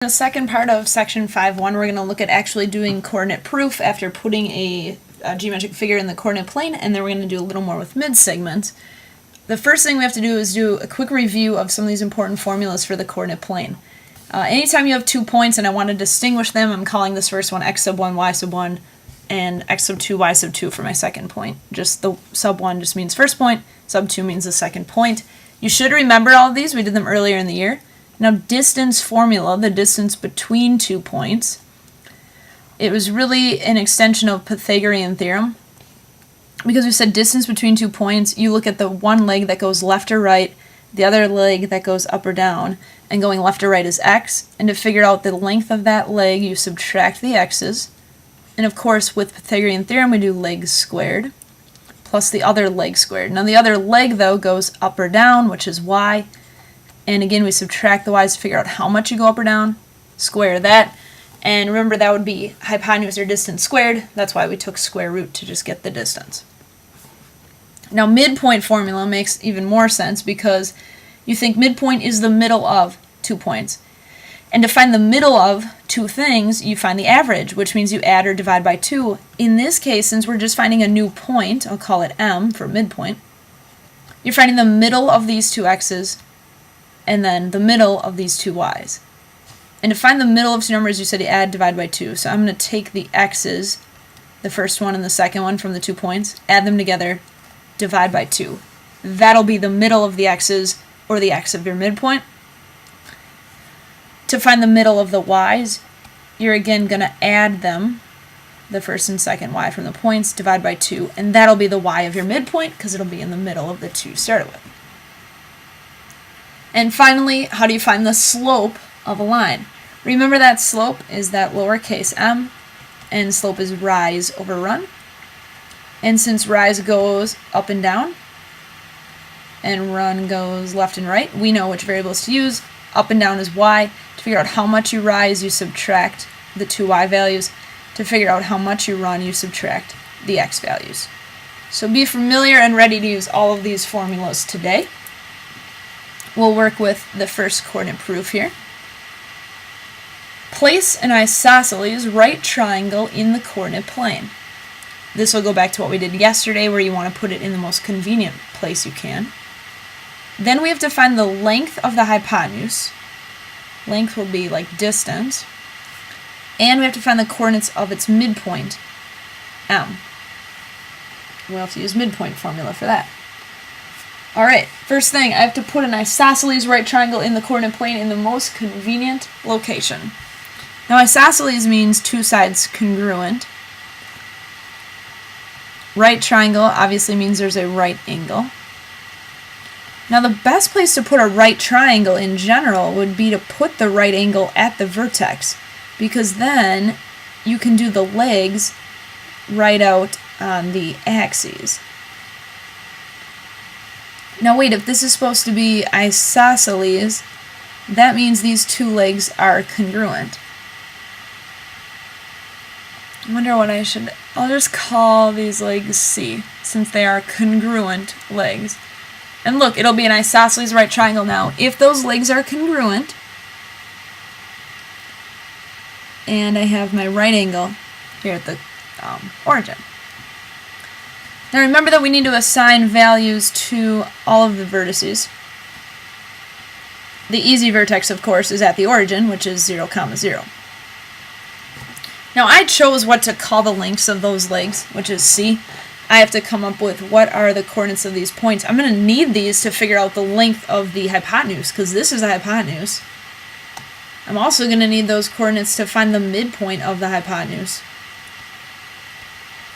In the second part of section 5.1, we're going to look at actually doing coordinate proof after putting a geometric figure in the coordinate plane, and then we're going to do a little more with mid-segment. The first thing we have to do is do a quick review of some of these important formulas for the coordinate plane. Anytime you have 2 points and I want to distinguish them, I'm calling this first one x sub 1, y sub 1, and x sub 2, y sub 2 for my second point. Just the sub 1 just means first point, sub 2 means the second point. You should remember all of these. We did them earlier in the year. Now, distance formula, the distance between 2 points, it was really an extension of Pythagorean theorem. Because we said distance between 2 points, you look at the one leg that goes left or right, the other leg that goes up or down, and going left or right is x, and to figure out the length of that leg, you subtract the x's. And of course, with Pythagorean theorem, we do legs squared, plus the other leg squared. Now, the other leg, though, goes up or down, which is y. And again, we subtract the y's to figure out how much you go up or down, square that, and remember that would be hypotenuse or distance squared. That's why we took square root to just get the distance. Now, midpoint formula makes even more sense because you think midpoint is the middle of 2 points. And to find the middle of two things, you find the average, which means you add or divide by 2. In this case, since we're just finding a new point, I'll call it m for midpoint, you're finding the middle of these two x's and then the middle of these two y's. And to find the middle of two numbers, you said you add, divide by 2. So I'm going to take the x's, the first one and the second one from the 2 points, add them together, divide by 2. That'll be the middle of the x's, or the x of your midpoint. To find the middle of the y's, you're again going to add them, the first and second y from the points, divide by 2, and that'll be the y of your midpoint because it'll be in the middle of the two you started with. And finally, how do you find the slope of a line? Remember that slope is that lowercase m, and slope is rise over run. And since rise goes up and down, and run goes left and right, we know which variables to use. Up and down is y. To figure out how much you rise, you subtract the two y values. To figure out how much you run, you subtract the x values. So be familiar and ready to use all of these formulas today. We'll work with the first coordinate proof here. Place an isosceles right triangle in the coordinate plane. This will go back to what we did yesterday, where you want to put it in the most convenient place you can. Then we have to find the length of the hypotenuse. Length will be like distance. And we have to find the coordinates of its midpoint, m. We'll have to use midpoint formula for that. Alright, first thing, I have to put an isosceles right triangle in the coordinate plane in the most convenient location. Now, isosceles means two sides congruent. Right triangle obviously means there's a right angle. Now, the best place to put a right triangle in general would be to put the right angle at the vertex, because then you can do the legs right out on the axes. Now wait, if this is supposed to be isosceles, that means these two legs are congruent. I wonder what I'll just call these legs C, since they are congruent legs. And look, it'll be an isosceles right triangle now. If those legs are congruent, and I have my right angle here at the origin. Now remember that we need to assign values to all of the vertices. The easy vertex, of course, is at the origin, which is 0, 0. Now I chose what to call the lengths of those legs, which is C. I have to come up with what are the coordinates of these points. I'm going to need these to figure out the length of the hypotenuse, because this is a hypotenuse. I'm also going to need those coordinates to find the midpoint of the hypotenuse,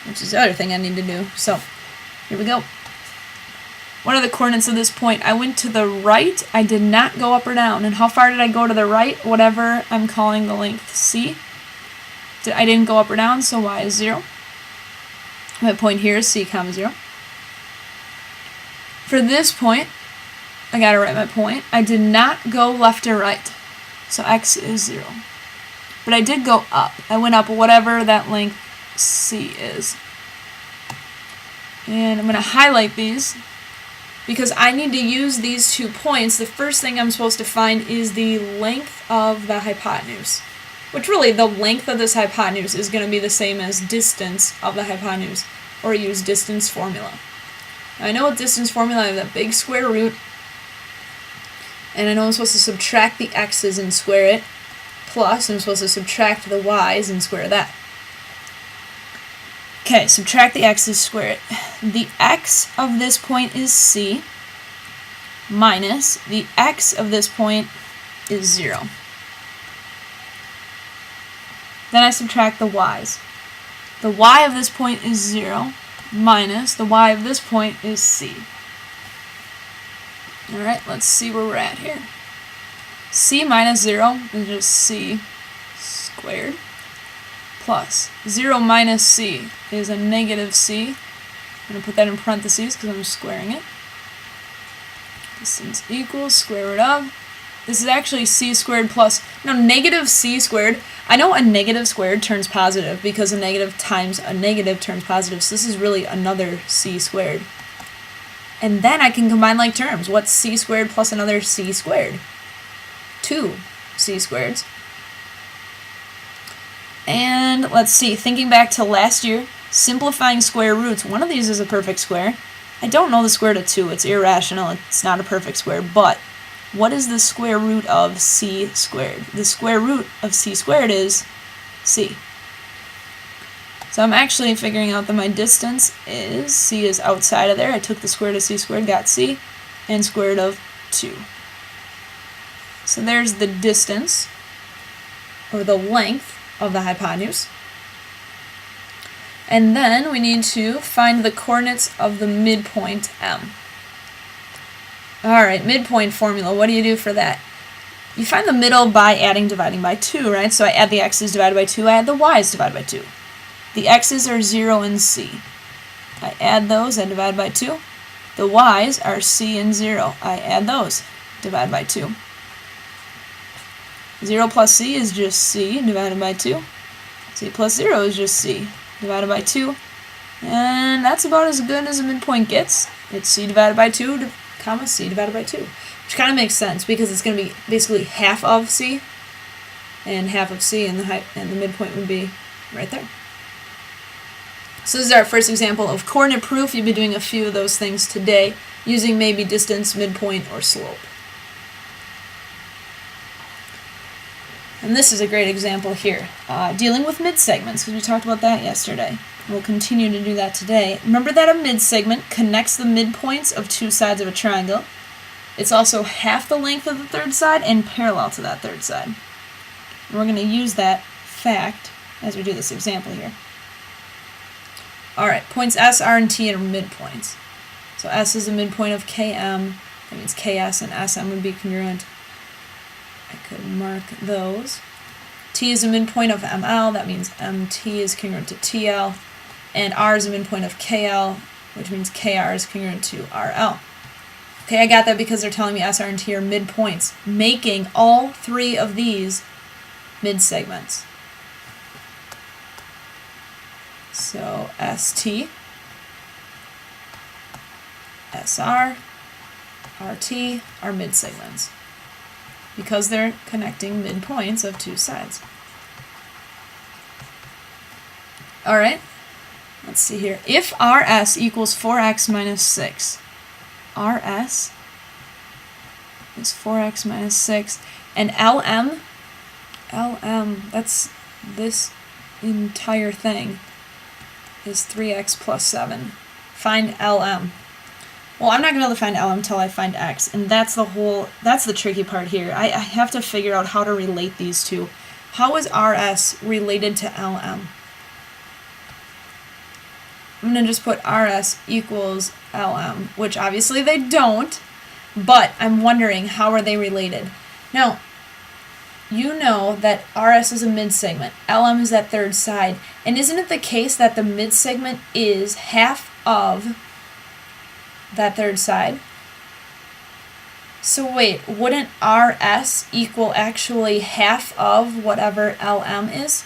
which is the other thing I need to do. So, here we go. What are the coordinates of this point? I went to the right. I did not go up or down. And how far did I go to the right? Whatever I'm calling the length C. I didn't go up or down, so y is 0. My point here is C, 0. For this point, I got to write my point. I did not go left or right, so x is 0. But I did go up. I went up whatever that length C is. And I'm going to highlight these because I need to use these 2 points, the first thing I'm supposed to find is the length of the hypotenuse. Which really, the length of this hypotenuse is going to be the same as distance of the hypotenuse, or use distance formula. Now, I know with distance formula I have that big square root, and I know I'm supposed to subtract the x's and square it, plus I'm supposed to subtract the y's and square that. Okay, subtract the x's, square it. The x of this point is c, minus the x of this point is 0. Then I subtract the y's. The y of this point is 0, minus the y of this point is c. Alright, let's see where we're at here. C minus 0 is just c squared, plus 0 minus c is a negative c. I'm going to put that in parentheses because I'm squaring it. Distance equals square root of. This is actually c squared plus, no, negative c squared. I know a negative squared turns positive because a negative times a negative turns positive, so this is really another c squared. And then I can combine like terms. What's c squared plus another c squared? 2 c squareds. And let's see, thinking back to last year, simplifying square roots, one of these is a perfect square. I don't know the square root of 2, it's irrational, it's not a perfect square, but what is the square root of c squared? The square root of c squared is c. So I'm actually figuring out that my distance is, c is outside of there, I took the square root of c squared, got c, and square root of 2. So there's the distance, or the length, of the hypotenuse. And then we need to find the coordinates of the midpoint M. Alright, midpoint formula, what do you do for that? You find the middle by adding, dividing by 2, right? So I add the x's divided by 2, I add the y's divided by 2. The x's are 0 and c. I add those, I divide by 2. The y's are c and 0. I add those, divide by 2. 0 plus c is just c divided by 2. C plus 0 is just c divided by 2. And that's about as good as a midpoint gets. It's c divided by 2, comma c divided by 2. Which kind of makes sense because it's going to be basically half of c and half of c, and the midpoint would be right there. So this is our first example of coordinate proof. You'll be doing a few of those things today using maybe distance, midpoint, or slope. And this is a great example here, dealing with midsegments, because we talked about that yesterday. We'll continue to do that today. Remember that a midsegment connects the midpoints of 2 sides of a triangle. It's also half the length of the third side and parallel to that third side. And we're going to use that fact as we do this example here. Alright, points S, R, and T are midpoints. So S is the midpoint of KM, that means KS and SM would be congruent. I could mark those. T is a midpoint of ML, that means MT is congruent to TL, and R is a midpoint of KL, which means KR is congruent to RL. Okay, I got that because they're telling me S, R, and T are midpoints, making all 3 of these midsegments. So ST, SR, RT are midsegments, because they're connecting midpoints of 2 sides. Alright, let's see here. If RS equals 4x minus 6, RS is 4x minus 6, and LM, that's this entire thing, is 3x plus 7. Find LM. Well, I'm not going to be able to find LM until I find X, and that's the tricky part here. I have to figure out how to relate these two. How is RS related to LM? I'm going to just put RS equals LM, which obviously they don't, but I'm wondering how are they related. Now, you know that RS is a midsegment, LM is that third side, and isn't it the case that the midsegment is half of that third side? So wait, wouldn't RS equal actually half of whatever LM is?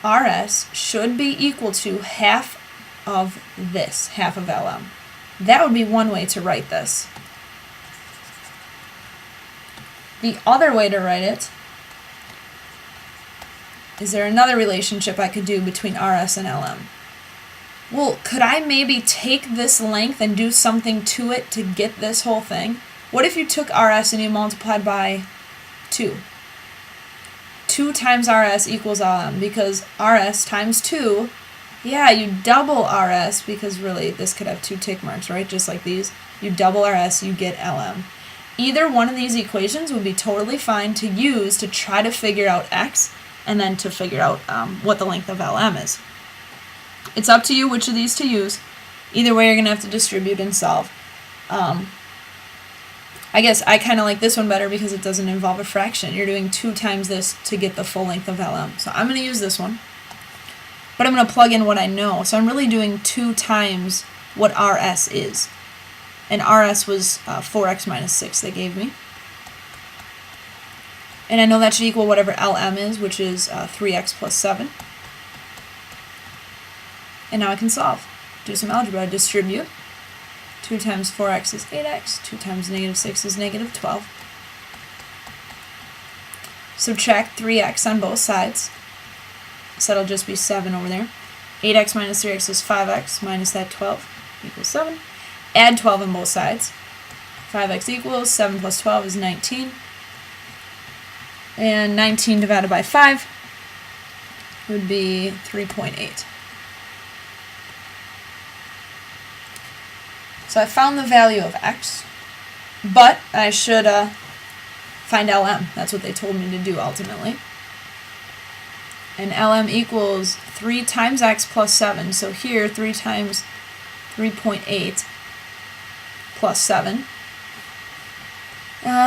RS should be equal to half of this, half of LM. That would be one way to write this. The other way to write it is there another relationship I could do between RS and LM? Well, could I maybe take this length and do something to it to get this whole thing? What if you took RS and you multiplied by 2? 2 times RS equals LM, because RS times 2, yeah, you double RS, because really this could have 2 tick marks, right? Just like these. You double RS, you get LM. Either one of these equations would be totally fine to use to try to figure out X, and then to figure out what the length of LM is. It's up to you which of these to use. Either way, you're going to have to distribute and solve. I guess I kind of like this one better because it doesn't involve a fraction. You're doing 2 times this to get the full length of LM. So I'm going to use this one. But I'm going to plug in what I know. So I'm really doing 2 times what RS is. And RS was 4x minus 6 they gave me. And I know that should equal whatever LM is, which is 3x plus 7. And now I can solve. Do some algebra. Distribute. 2 times 4x is 8x. 2 times negative 6 is negative 12. Subtract 3x on both sides. So that'll just be 7 over there. 8x minus 3x is 5x minus that 12 equals 7. Add 12 on both sides. 5x equals 7 plus 12 is 19. And 19 divided by 5 would be 3.8. So I found the value of X, but I should find LM. That's what they told me to do ultimately. And LM equals 3 times X plus 7. So here, 3 times 3.8 plus 7.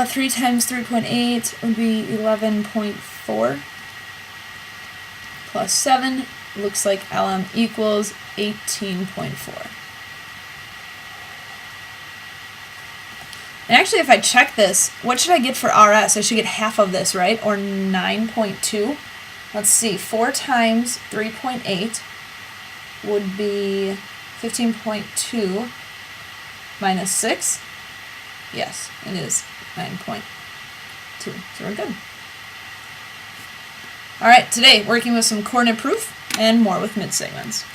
3 times 3.8 would be 11.4 plus 7. Looks like LM equals 18.4. And actually, if I check this, what should I get for RS? I should get half of this, right? Or 9.2. Let's see. 4 times 3.8 would be 15.2 minus 6. Yes, it is 9.2. So we're good. All right, today working with some coordinate proof and more with mid segments.